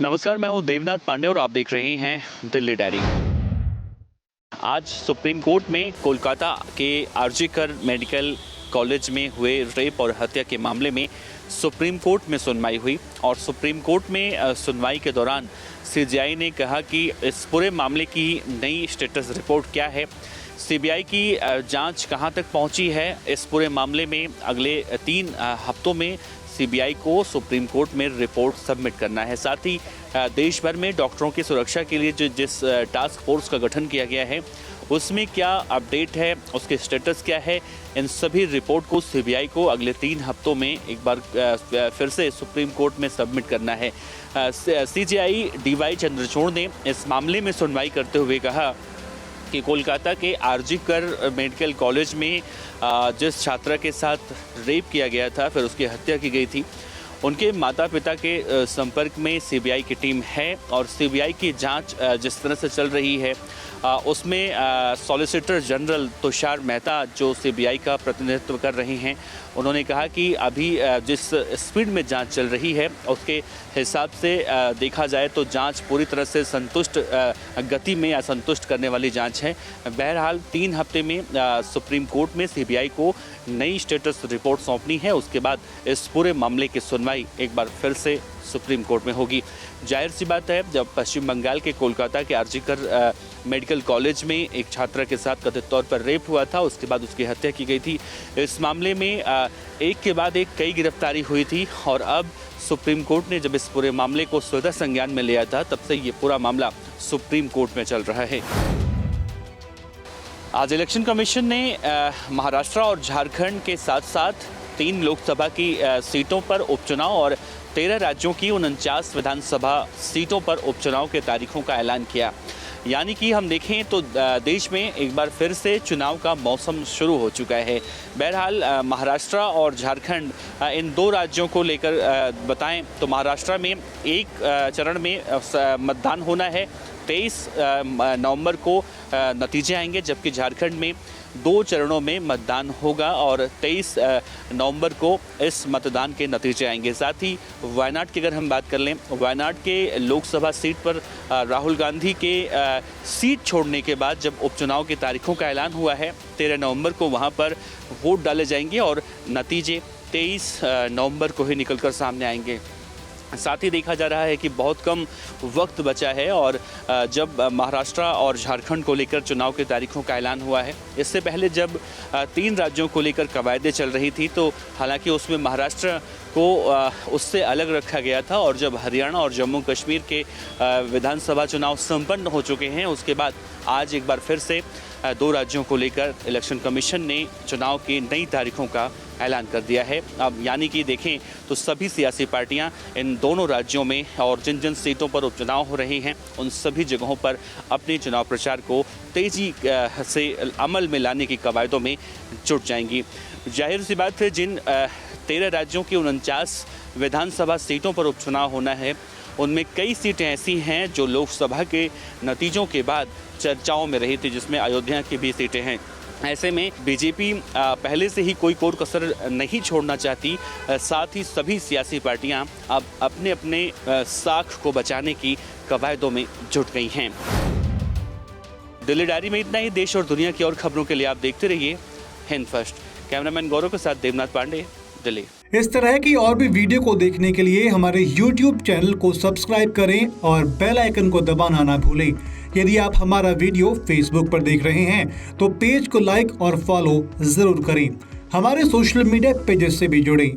नमस्कार, मैं हूं देवनाथ पांडे और आप देख रहे हैं दिल्ली डायरी। आज सुप्रीम कोर्ट में कोलकाता के आरजीकर मेडिकल कॉलेज में हुए रेप और हत्या के मामले में सुप्रीम कोर्ट में सुनवाई हुई और सुप्रीम कोर्ट में सुनवाई के दौरान सीजीआई ने कहा कि इस पूरे मामले की नई स्टेटस रिपोर्ट क्या है, सीबीआई की जांच कहां तक पहुंची है। इस पूरे मामले में अगले 3 हफ्तों में सीबीआई को सुप्रीम कोर्ट में रिपोर्ट सबमिट करना है। साथ ही देश भर में डॉक्टरों की सुरक्षा के लिए जिस टास्क फोर्स का गठन किया गया है उसमें क्या अपडेट है, उसके स्टेटस क्या है, इन सभी रिपोर्ट को सीबीआई को अगले 3 हफ्तों में एक बार फिर से सुप्रीम कोर्ट में सबमिट करना है। सीजीआई डीवाई चंद्रचूड़ ने इस मामले में सुनवाई करते हुए कहा कि कोलकाता के आरजीकर मेडिकल कॉलेज में जिस छात्रा के साथ रेप किया गया था, फिर उसकी हत्या की गई थी, उनके माता पिता के संपर्क में सीबीआई की टीम है और सीबीआई की जांच जिस तरह से चल रही है उसमें सॉलिसिटर जनरल तुषार मेहता जो सीबीआई का प्रतिनिधित्व कर रहे हैं, उन्होंने कहा कि अभी जिस स्पीड में जांच चल रही है उसके हिसाब से देखा जाए तो जांच पूरी तरह से संतुष्ट गति में या संतुष्ट करने वाली जांच है। बहरहाल 3 हफ्ते में सुप्रीम कोर्ट में सीबीआई को नई स्टेटस रिपोर्ट सौंपनी है। उसके बाद इस पूरे मामले की सुनवाई एक बार फिर से सुप्रीम कोर्ट में होगी। जाहिर सी बात है, जब पश्चिम बंगाल के कोलकाता के आरजीकर मेडिकल कॉलेज में एक छात्रा के साथ कथित तौर पर रेप हुआ था, उसके बाद उसकी हत्या की गई थी। इस मामले में एक के बाद एक कई गिरफ्तारी हुई थी और अब सुप्रीम कोर्ट ने जब इस पूरे मामले को स्वतः संज्ञान में लिया था तब से ये पूरा मामला सुप्रीम कोर्ट में चल रहा है। आज इलेक्शन कमीशन ने महाराष्ट्र और झारखंड के साथ साथ 3 लोकसभा की सीटों पर उपचुनाव और 13 राज्यों की 49 विधानसभा सीटों पर उपचुनाव के तारीखों का ऐलान किया। यानी कि हम देखें तो देश में एक बार फिर से चुनाव का मौसम शुरू हो चुका है। बहरहाल महाराष्ट्र और झारखंड इन 2 राज्यों को लेकर बताएं तो महाराष्ट्र में एक चरण में मतदान होना है, 23 नवंबर को नतीजे आएंगे, जबकि झारखंड में 2 चरणों में मतदान होगा और 23 नवंबर को इस मतदान के नतीजे आएंगे। साथ ही वायनाड की अगर हम बात कर लें, वायनाड के लोकसभा सीट पर राहुल गांधी के सीट छोड़ने के बाद जब उपचुनाव की तारीखों का ऐलान हुआ है, 13 नवंबर को वहां पर वोट डाले जाएंगे और नतीजे 23 नवंबर को ही निकलकर सामने आएंगे। साथ ही देखा जा रहा है कि बहुत कम वक्त बचा है और जब महाराष्ट्र और झारखंड को लेकर चुनाव की तारीखों का ऐलान हुआ है, इससे पहले जब 3 राज्यों को लेकर कवायदें चल रही थी तो हालांकि उसमें महाराष्ट्र को उससे अलग रखा गया था और जब हरियाणा और जम्मू कश्मीर के विधानसभा चुनाव संपन्न हो चुके हैं उसके बाद आज एक बार फिर से 2 राज्यों को लेकर इलेक्शन कमीशन ने चुनाव की नई तारीखों का ऐलान कर दिया है। अब यानी कि देखें तो सभी सियासी पार्टियां इन दोनों राज्यों में और जिन जिन सीटों पर उपचुनाव हो रहे हैं उन सभी जगहों पर अपने चुनाव प्रचार को तेजी से अमल में लाने की कवायदों में जुट जाएंगी। जाहिर सी बात है, जिन 13 राज्यों की 49 विधानसभा सीटों पर उपचुनाव होना है उनमें कई सीटें ऐसी हैं जो लोकसभा के नतीजों के बाद चर्चाओं में रही थी, जिसमें अयोध्या की भी सीटें हैं। ऐसे में बीजेपी पहले से ही कोई कोर कसर नहीं छोड़ना चाहती। साथ ही सभी सियासी पार्टियां अब अपने अपने साख को बचाने की कवायदों में जुट गई हैं। दिल्ली डायरी में इतना ही। देश और दुनिया की और खबरों के लिए आप देखते रहिए हिंद फर्स्ट। कैमरामैन गौरव के साथ देवनाथ पांडे, दिल्ली। इस तरह की और भी वीडियो को देखने के लिए हमारे YouTube चैनल को सब्सक्राइब करें और बेल आइकन को दबाना ना भूलें। यदि आप हमारा वीडियो Facebook पर देख रहे हैं तो पेज को लाइक और फॉलो जरूर करें। हमारे सोशल मीडिया पेजेस से भी जुड़ें।